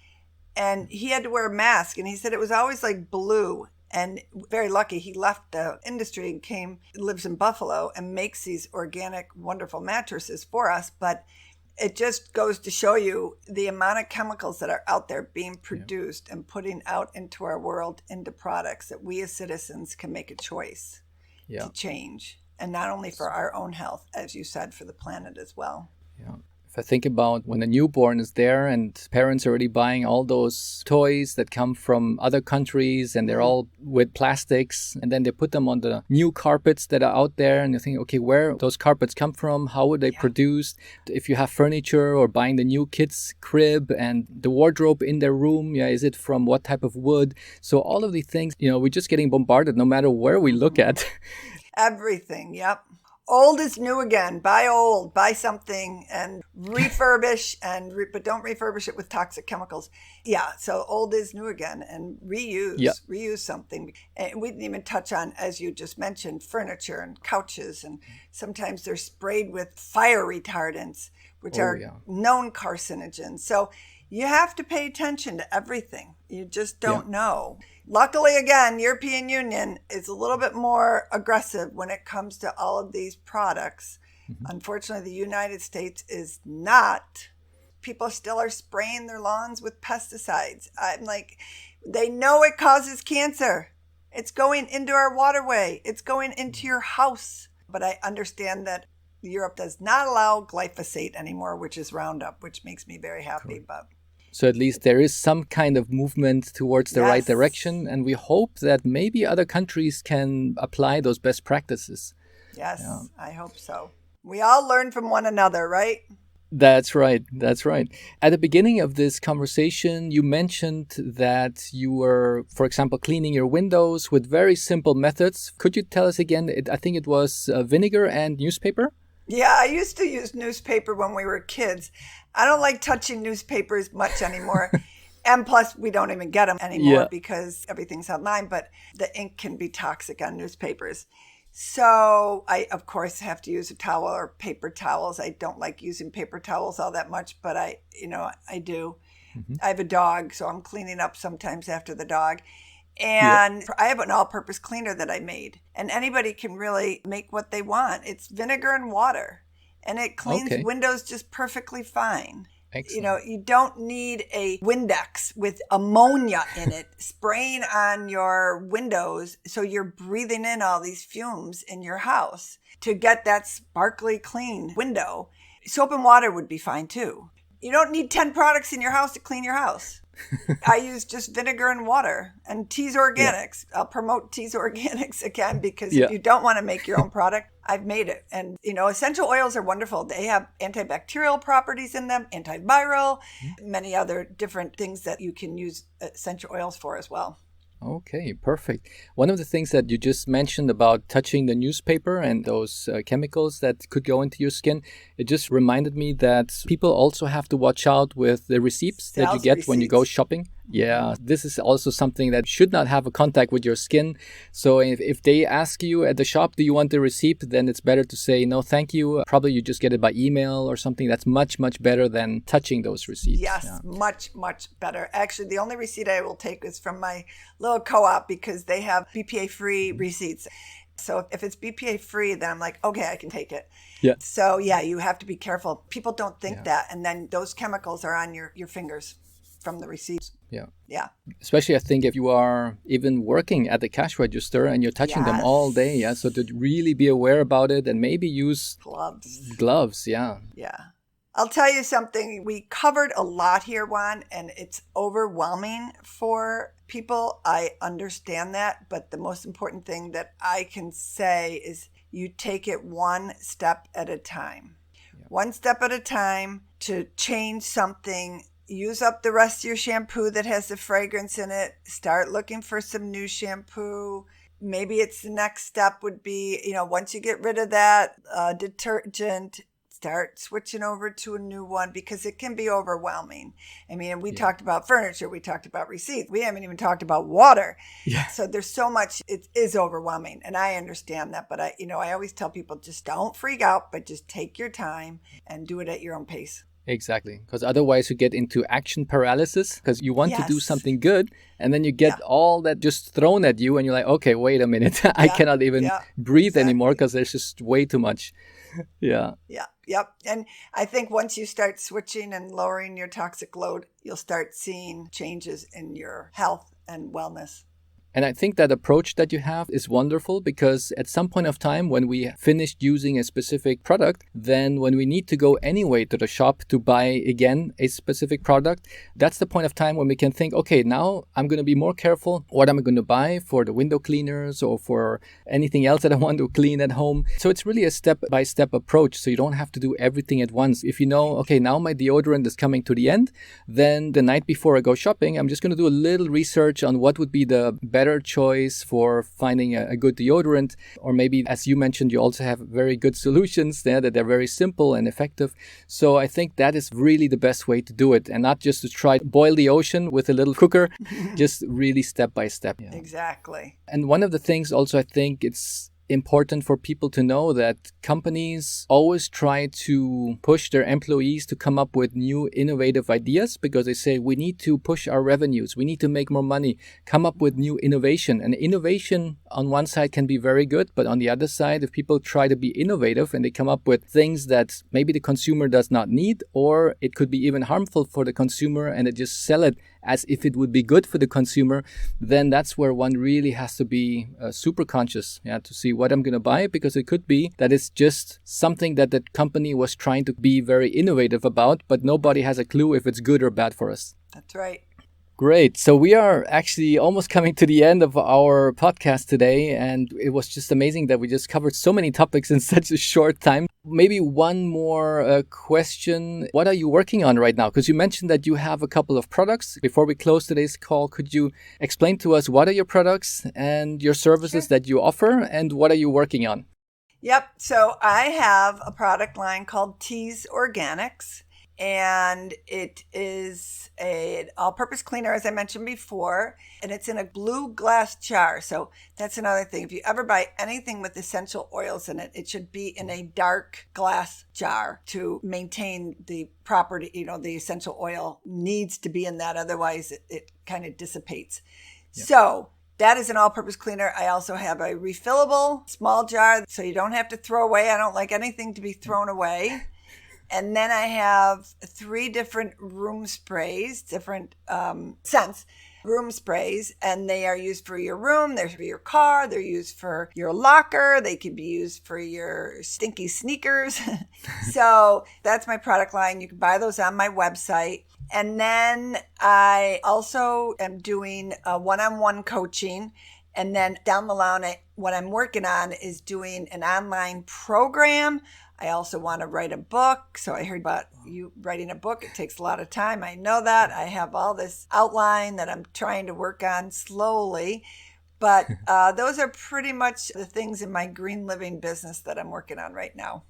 And he had to wear a mask, and he said it was always like blue. And very lucky, he left the industry and lives in Buffalo and makes these organic, wonderful mattresses for us. But it just goes to show you the amount of chemicals that are out there being produced and putting out into our world, into products that we as citizens can make a choice to change. And not only for our own health, as you said, for the planet as well. Yeah. If I think about when a newborn is there and parents are already buying all those toys that come from other countries and they're all with plastics, and then they put them on the new carpets that are out there, and you think, okay, where those carpets come from, how were they produced? If you have furniture or buying the new kids' crib and the wardrobe in their room, is it from what type of wood? So all of these things, we're just getting bombarded no matter where we look at. Everything, yep. Old is new again. Buy something and refurbish, but don't refurbish it with toxic chemicals. Yeah, so old is new again, and reuse something. And we didn't even touch on, as you just mentioned, furniture and couches, and sometimes they're sprayed with fire retardants, which are known carcinogens. So you have to pay attention to everything. You just don't know. Luckily, again, European Union is a little bit more aggressive when it comes to all of these products. Unfortunately, the United States is not. People still are spraying their lawns with pesticides. I'm like, they know it causes cancer. It's going into our waterway. It's going into your house. But I understand that Europe does not allow glyphosate anymore, which is Roundup, which makes me very happy. But so at least there is some kind of movement towards the right direction. And we hope that maybe other countries can apply those best practices. Yes, I hope so. We all learn from one another, right? That's right. That's right. At the beginning of this conversation, you mentioned that you were, for example, cleaning your windows with very simple methods. Could you tell us again? I think it was vinegar and newspaper? Yeah, I used to use newspaper when we were kids. I don't like touching newspapers much anymore. And plus, we don't even get them anymore Yeah. because everything's online, but the ink can be toxic on newspapers. So I, of course, have to use a towel or paper towels. I don't like using paper towels all that much, but I do. Hmm. I have a dog, so I'm cleaning up sometimes after the dog. Yeah. And I have an all-purpose cleaner that I made. And anybody can really make what they want. It's vinegar and water. And it cleans Okay. windows just perfectly fine. Excellent. You don't need a Windex with ammonia in it spraying on your windows so you're breathing in all these fumes in your house to get that sparkly clean window. Soap and water would be fine too. You don't need 10 products in your house to clean your house. I use just vinegar and water and Teas Organics. I'll promote Teas Organics again because if you don't want to make your own product, I've made it. And, essential oils are wonderful. They have antibacterial properties in them, antiviral, many other different things that you can use essential oils for as well. Okay, perfect. One of the things that you just mentioned about touching the newspaper and those chemicals that could go into your skin, it just reminded me that people also have to watch out with the receipts that you get when you go shopping. Yeah, this is also something that should not have a contact with your skin. So if they ask you at the shop, do you want the receipt? Then it's better to say, no, thank you. Probably you just get it by email or something. That's much, much better than touching those receipts. Yes, much, much better. Actually, the only receipt I will take is from my little co-op because they have BPA-free receipts. So if it's BPA-free, then I'm like, okay, I can take it. Yeah. So yeah, you have to be careful. People don't think that. And then those chemicals are on your fingers from the receipts. Yeah. Especially, I think, if you are even working at the cash register and you're touching them all day. Yeah. So to really be aware about it and maybe use gloves. Yeah. I'll tell you something. We covered a lot here, Juan, and it's overwhelming for people. I understand that. But the most important thing that I can say is you take it one step at a time. One step at a time to change something. Use up the rest of your shampoo that has the fragrance in it. Start looking for some new shampoo. Maybe it's the next step would be, once you get rid of that detergent, start switching over to a new one because it can be overwhelming. I mean, we talked about furniture. We talked about receipts. We haven't even talked about water. Yeah. So there's so much. It is overwhelming. And I understand that. But I always tell people just don't freak out, but just take your time and do it at your own pace. Exactly. Because otherwise you get into action paralysis because you want to do something good and then you get all that just thrown at you and you're like, okay, wait a minute. I cannot even breathe anymore because there's just way too much. Yep. And I think once you start switching and lowering your toxic load, you'll start seeing changes in your health and wellness. And I think that approach that you have is wonderful because at some point of time when we finished using a specific product, then when we need to go anyway to the shop to buy again a specific product, that's the point of time when we can think, okay, now I'm going to be more careful. What am I going to buy for the window cleaners or for anything else that I want to clean at home? So it's really a step-by-step approach. So you don't have to do everything at once. If you know, okay, now my deodorant is coming to the end, then the night before I go shopping, I'm just going to do a little research on what would be the better choice for finding a good deodorant. Or maybe, as you mentioned, you also have very good solutions there that are very simple and effective. So I think that is really the best way to do it, and not just to try to boil the ocean with a little cooker, just really step by step. Exactly. And one of the things also, I think it's important for people to know that companies always try to push their employees to come up with new innovative ideas because they say we need to push our revenues, we need to make more money, come up with new innovation. And innovation on one side can be very good, but on the other side, if people try to be innovative and they come up with things that maybe the consumer does not need, or it could be even harmful for the consumer and they just sell it as if it would be good for the consumer, then that's where one really has to be super conscious to see what I'm going to buy, because it could be that it's just something that the company was trying to be very innovative about, but nobody has a clue if it's good or bad for us. That's right. Great. So we are actually almost coming to the end of our podcast today, and it was just amazing that we just covered so many topics in such a short time. Maybe one more question. What are you working on right now? Because you mentioned that you have a couple of products. Before we close today's call, could you explain to us what are your products and your services that you offer, and what are you working on? Yep. So I have a product line called Teas Organics. And it is an all-purpose cleaner, as I mentioned before, and it's in a blue glass jar. So that's another thing. If you ever buy anything with essential oils in it, it should be in a dark glass jar to maintain the property. The essential oil needs to be in that. Otherwise, it kind of dissipates. Yep. So that is an all-purpose cleaner. I also have a refillable small jar, so you don't have to throw away. I don't like anything to be thrown away. And then I have 3 different room sprays, different scents, room sprays, and they are used for your room, they're for your car, they're used for your locker, they could be used for your stinky sneakers. So that's my product line. You can buy those on my website. And then I also am doing a one-on-one coaching. And then down the line, what I'm working on is doing an online program. I also want to write a book. So I heard about you writing a book. It takes a lot of time. I know that. I have all this outline that I'm trying to work on slowly. But those are pretty much the things in my green living business that I'm working on right now.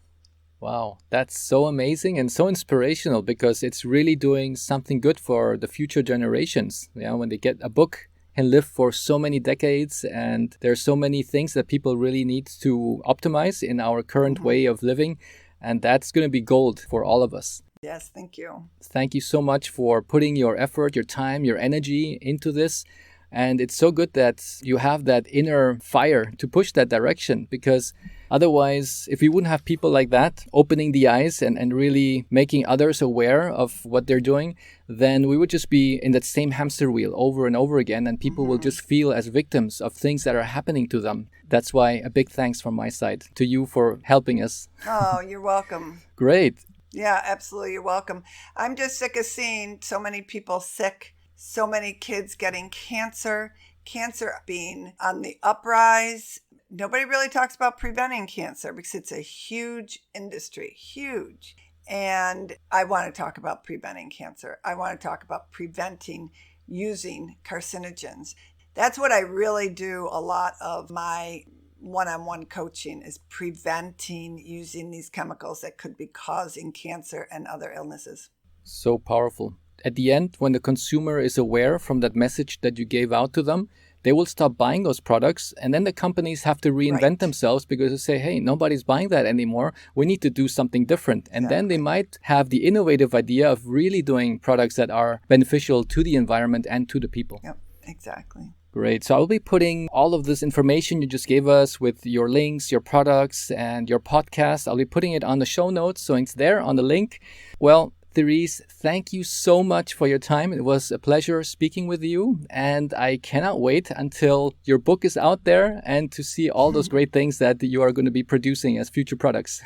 Wow, that's so amazing and so inspirational, because it's really doing something good for the future generations. When they get a book and live for so many decades, and there's so many things that people really need to optimize in our current way of living, and that's going to be gold for all of us. Yes, thank you. Thank you so much for putting your effort, your time, your energy into this. And it's so good that you have that inner fire to push that direction, because otherwise, if we wouldn't have people like that opening the eyes and really making others aware of what they're doing, then we would just be in that same hamster wheel over and over again, and people will just feel as victims of things that are happening to them. That's why a big thanks from my side to you for helping us. Oh, you're welcome. Great. Yeah, absolutely. You're welcome. I'm just sick of seeing so many people sick. So many kids getting cancer being on the uprise. Nobody really talks about preventing cancer because it's a huge industry, huge. And I want to talk about preventing cancer. I want to talk about preventing using carcinogens. That's what I really do a lot of my one-on-one coaching, is preventing using these chemicals that could be causing cancer and other illnesses. So powerful. At the end, when the consumer is aware from that message that you gave out to them, they will stop buying those products. And then the companies have to reinvent themselves, because they say, hey, nobody's buying that anymore. We need to do something different. And then they might have the innovative idea of really doing products that are beneficial to the environment and to the people. Yep, exactly. Great. So I'll be putting all of this information you just gave us with your links, your products, and your podcast. I'll be putting it on the show notes, so it's there on the link. Well, Therese, thank you so much for your time. It was a pleasure speaking with you, and I cannot wait until your book is out there and to see all those great things that you are going to be producing as future products.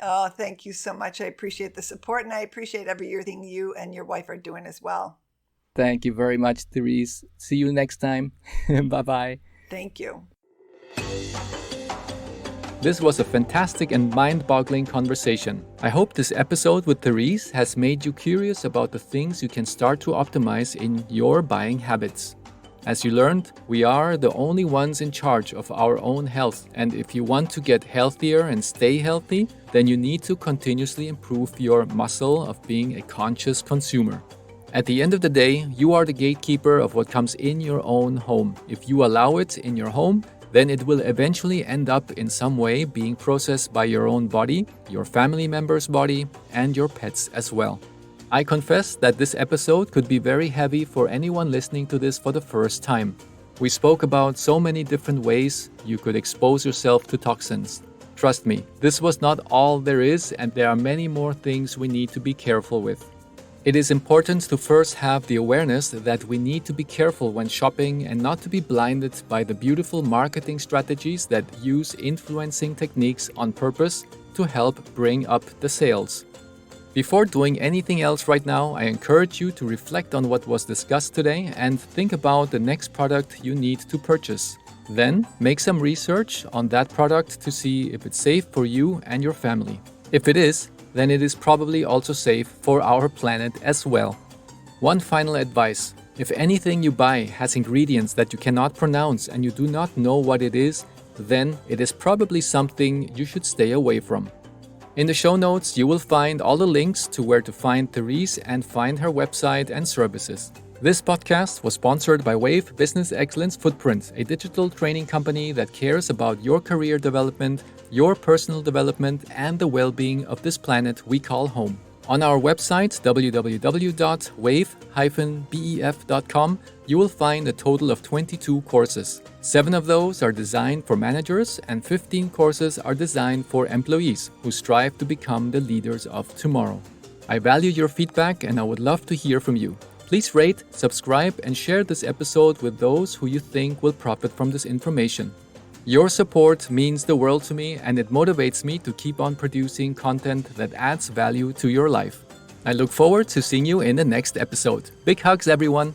Oh, thank you so much. I appreciate the support, and I appreciate everything you and your wife are doing as well. Thank you very much, Therese. See you next time. Bye-bye. Thank you. This was a fantastic and mind-boggling conversation. I hope this episode with Therese has made you curious about the things you can start to optimize in your buying habits. As you learned, we are the only ones in charge of our own health, and if you want to get healthier and stay healthy, then you need to continuously improve your muscle of being a conscious consumer. At the end of the day, you are the gatekeeper of what comes in your own home. If you allow it in your home, then it will eventually end up in some way being processed by your own body, your family member's body, and your pets as well. I confess that this episode could be very heavy for anyone listening to this for the first time. We spoke about so many different ways you could expose yourself to toxins. Trust me, this was not all there is, and there are many more things we need to be careful with. It is important to first have the awareness that we need to be careful when shopping and not to be blinded by the beautiful marketing strategies that use influencing techniques on purpose to help bring up the sales. Before doing anything else right now, I encourage you to reflect on what was discussed today and think about the next product you need to purchase. Then, make some research on that product to see if it's safe for you and your family. If it is, then it is probably also safe for our planet as well. One final advice: if anything you buy has ingredients that you cannot pronounce and you do not know what it is, then it is probably something you should stay away from. In the show notes, you will find all the links to where to find Therese and find her website and services. This podcast was sponsored by Wave Business Excellence Footprint, a digital training company that cares about your career development, your personal development, and the well-being of this planet we call home. On our website, www.wave-bef.com, you will find a total of 22 courses. 7 of those are designed for managers, and 15 courses are designed for employees who strive to become the leaders of tomorrow. I value your feedback, and I would love to hear from you. Please rate, subscribe, and share this episode with those who you think will profit from this information. Your support means the world to me, and it motivates me to keep on producing content that adds value to your life. I look forward to seeing you in the next episode. Big hugs, everyone!